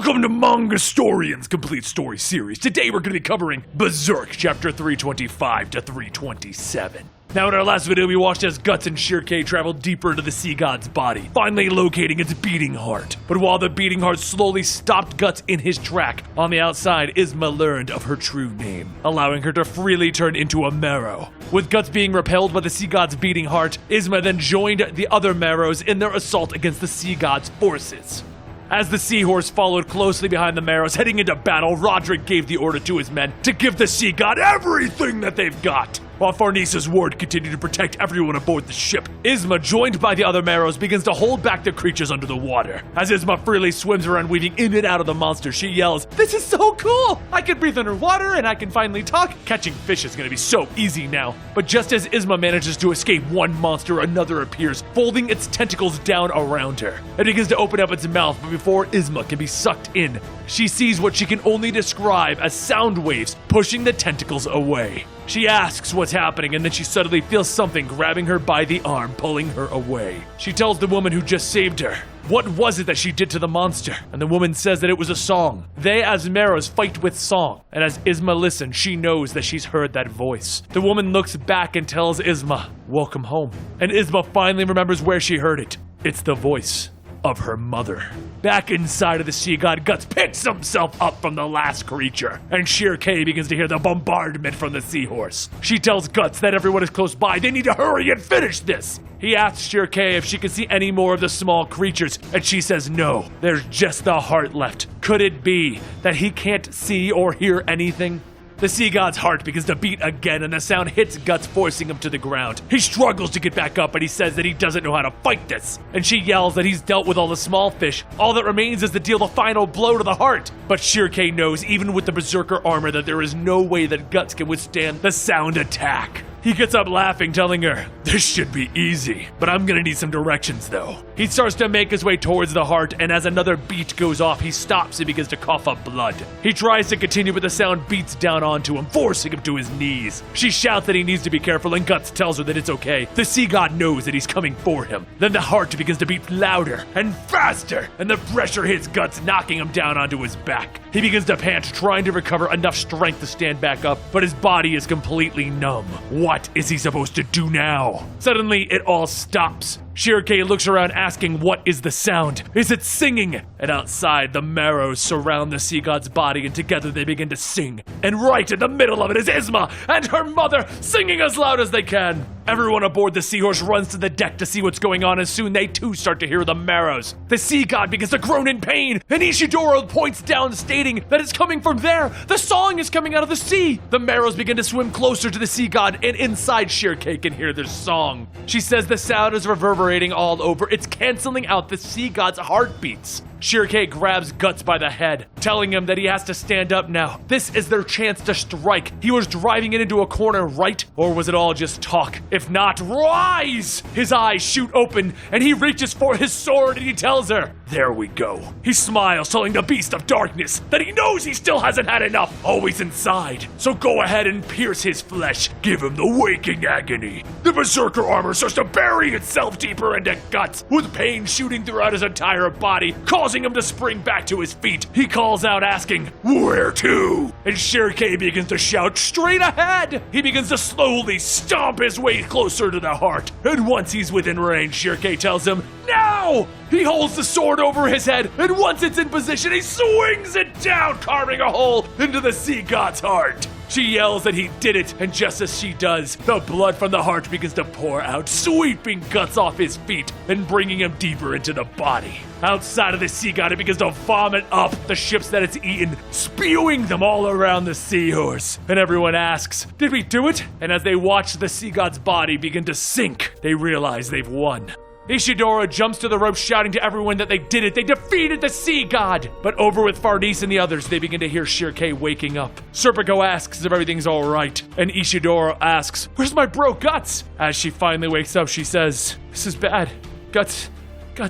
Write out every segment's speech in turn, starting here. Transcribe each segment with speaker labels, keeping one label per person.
Speaker 1: Welcome to Manga Storian's Complete Story Series. Today we're going to be covering Berserk, chapter 325 to 327. Now in our last video we watched as Guts and Shirkei traveled deeper into the sea god's body, finally locating its beating heart. But while the beating heart slowly stopped Guts in his track, on the outside Izma learned of her true name, allowing her to freely turn into a marrow. With Guts being repelled by the sea god's beating heart, Izma then joined the other marrows in their assault against the sea god's forces. As the seahorse followed closely behind the marrows heading into battle, Roderick gave the order to his men to give the sea god everything that they've got. While Farnese's ward continued to protect everyone aboard the ship, Izma, joined by the other marrows, begins to hold back the creatures under the water. As Izma freely swims around weaving in and out of the monster, she yells, "This is so cool! I can breathe underwater and I can finally talk! Catching fish is gonna be so easy now." But just as Izma manages to escape one monster, another appears, folding its tentacles down around her. It begins to open up its mouth, but before Izma can be sucked in, she sees what she can only describe as sound waves pushing the tentacles away. She asks what's happening, and then she suddenly feels something grabbing her by the arm, pulling her away. She tells the woman who just saved her, what was it that she did to the monster? And the woman says that it was a song. They, as marrows, fight with song. And as Izma listens, she knows that she's heard that voice. The woman looks back and tells Izma, "Welcome home." And Izma finally remembers where she heard it. It's the voice of her mother. Back inside of the sea god, Guts picks himself up from the last creature, and Shirkei begins to hear the bombardment from the seahorse. She tells Guts that everyone is close by, they need to hurry and finish this. He asks Shirkei if she can see any more of the small creatures, and she says no, there's just the heart left. Could it be that he can't see or hear anything? The sea god's heart begins to beat again, and the sound hits Guts, forcing him to the ground. He struggles to get back up, but he says that he doesn't know how to fight this. And she yells that he's dealt with all the small fish. All that remains is to deal the final blow to the heart. But Shirkei knows, even with the Berserker armor, that there is no way that Guts can withstand the sound attack. He gets up laughing, telling her, "This should be easy, but I'm gonna need some directions though." He starts to make his way towards the heart, and as another beat goes off, he stops and begins to cough up blood. He tries to continue, but the sound beats down onto him, forcing him to his knees. She shouts that he needs to be careful, and Guts tells her that it's okay. The sea god knows that he's coming for him. Then the heart begins to beat louder and faster, and the pressure hits Guts, knocking him down onto his back. He begins to pant, trying to recover enough strength to stand back up, but his body is completely numb. What is he supposed to do now? Suddenly, it all stops. Shirkei looks around asking, what is the sound? Is it singing? And outside, the marrows surround the sea god's body, and together they begin to sing. And right in the middle of it is Izma and her mother singing as loud as they can. Everyone aboard the seahorse runs to the deck to see what's going on, and soon they too start to hear the marrows. The sea god begins to groan in pain, and Ishidoro points down, stating that it's coming from there. The song is coming out of the sea. The marrows begin to swim closer to the sea god, and inside Shirkei can hear their song. She says the sound is reverberating all over. It's canceling out the sea god's heartbeats. Shirkei grabs Guts by the head, telling him that he has to stand up now. This is their chance to strike. He was driving it into a corner, right? Or was it all just talk? If not, rise! His eyes shoot open, and he reaches for his sword, and he tells her, "There we go." He smiles, telling the beast of darkness that he knows he still hasn't had enough, always inside. So go ahead and pierce his flesh. Give him the waking agony. The Berserker armor starts to bury itself deeper into Guts, with pain shooting throughout his entire body, causing him to spring back to his feet. He calls out asking, "Where to?" And Shirkei begins to shout, "Straight ahead!" He begins to slowly stomp his way closer to the heart. And once he's within range, Shirkei tells him, "Now!" He holds the sword over his head, and once it's in position, he swings it down, carving a hole into the sea god's heart. She yells that he did it, and just as she does, the blood from the heart begins to pour out, sweeping Guts off his feet and bringing him deeper into the body. Outside of the sea god, it begins to vomit up the ships that it's eaten, spewing them all around the seahorse. And everyone asks, "Did we do it?" And as they watch the sea god's body begin to sink, they realize they've won. Ishidoro jumps to the rope, shouting to everyone that they did it. They defeated the sea god! But over with Farnese and the others, they begin to hear Shirkei waking up. Serpico asks if everything's alright, and Ishidoro asks, "Where's my bro, Guts?" As she finally wakes up, she says, "This is bad. Guts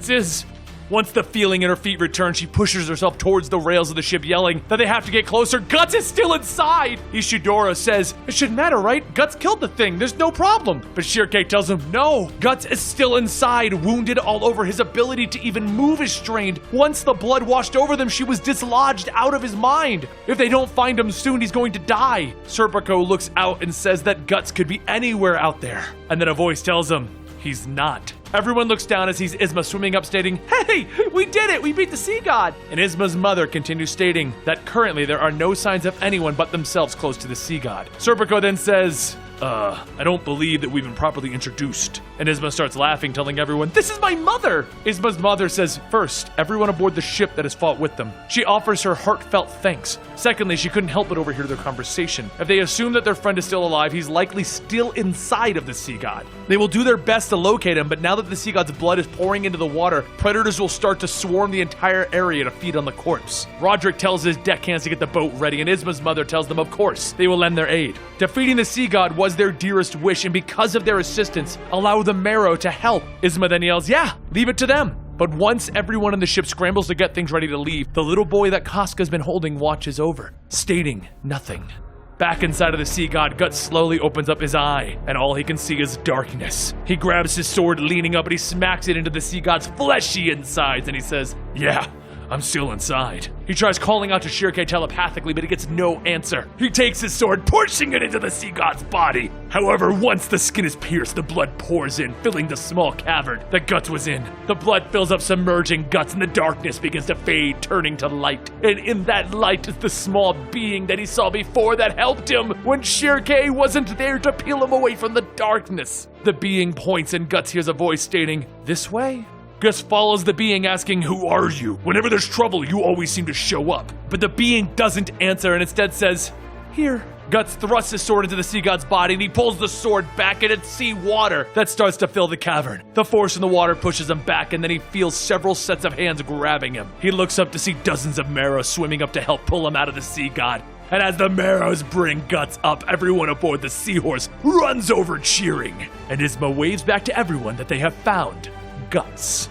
Speaker 1: is..." Once the feeling in her feet returns, she pushes herself towards the rails of the ship, yelling that they have to get closer. Guts is still inside! Ishidora says, it shouldn't matter, right? Guts killed the thing, there's no problem. But Shirkei tells him, no, Guts is still inside, wounded all over. His ability to even move is strained. Once the blood washed over them, she was dislodged out of his mind. If they don't find him soon, he's going to die. Serpico looks out and says that Guts could be anywhere out there. And then a voice tells him, he's not. Everyone looks down and sees Izma swimming up, stating, hey, we did it, we beat the sea god. And Izma's mother continues stating that currently there are no signs of anyone but themselves close to the sea god. Serpico then says, I don't believe that we've been properly introduced. And Izma starts laughing, telling everyone, this is my mother! Izma's mother says, first, everyone aboard the ship that has fought with them. She offers her heartfelt thanks. Secondly, she couldn't help but overhear their conversation. If they assume that their friend is still alive, he's likely still inside of the sea god. They will do their best to locate him, but now that the sea god's blood is pouring into the water, predators will start to swarm the entire area to feed on the corpse. Roderick tells his deckhands to get the boat ready, and Izma's mother tells them, of course, they will lend their aid. Defeating the sea god was their dearest wish, and because of their assistance, allow the Marrow to help. Izma then yells, yeah, leave it to them. But once everyone on the ship scrambles to get things ready to leave, the little boy that Casca's been holding watches over, stating nothing. Back inside of the sea god, Guts slowly opens up his eye, and all he can see is darkness. He grabs his sword, leaning up, and he smacks it into the sea god's fleshy insides, and he says, yeah, I'm still inside. He tries calling out to Shirkei telepathically, but he gets no answer. He takes his sword, pushing it into the sea god's body. However, once the skin is pierced, the blood pours in, filling the small cavern that Guts was in. The blood fills up, submerging Guts, and the darkness begins to fade, turning to light. And in that light is the small being that he saw before that helped him when Shirkei wasn't there to peel him away from the darkness. The being points, and Guts hears a voice stating, this way? Gus follows the being, asking, who are you? Whenever there's trouble, you always seem to show up. But the being doesn't answer and instead says, here. Guts thrusts his sword into the sea god's body, and he pulls the sword back, and it's sea water that starts to fill the cavern. The force in the water pushes him back, and then he feels several sets of hands grabbing him. He looks up to see dozens of Marrows swimming up to help pull him out of the sea god. And as the Marrows bring Guts up, everyone aboard the seahorse runs over cheering. And Izma waves back to everyone that they have found Guts.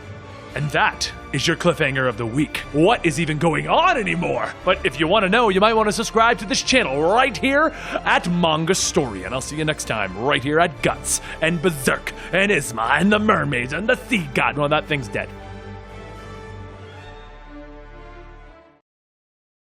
Speaker 1: And that is your cliffhanger of the week. What is even going on anymore? But if you want to know, you might want to subscribe to this channel right here at Manga Story. And I'll see you next time right here at Guts and Berserk and Izma and the mermaids and the sea god. Well, that thing's dead.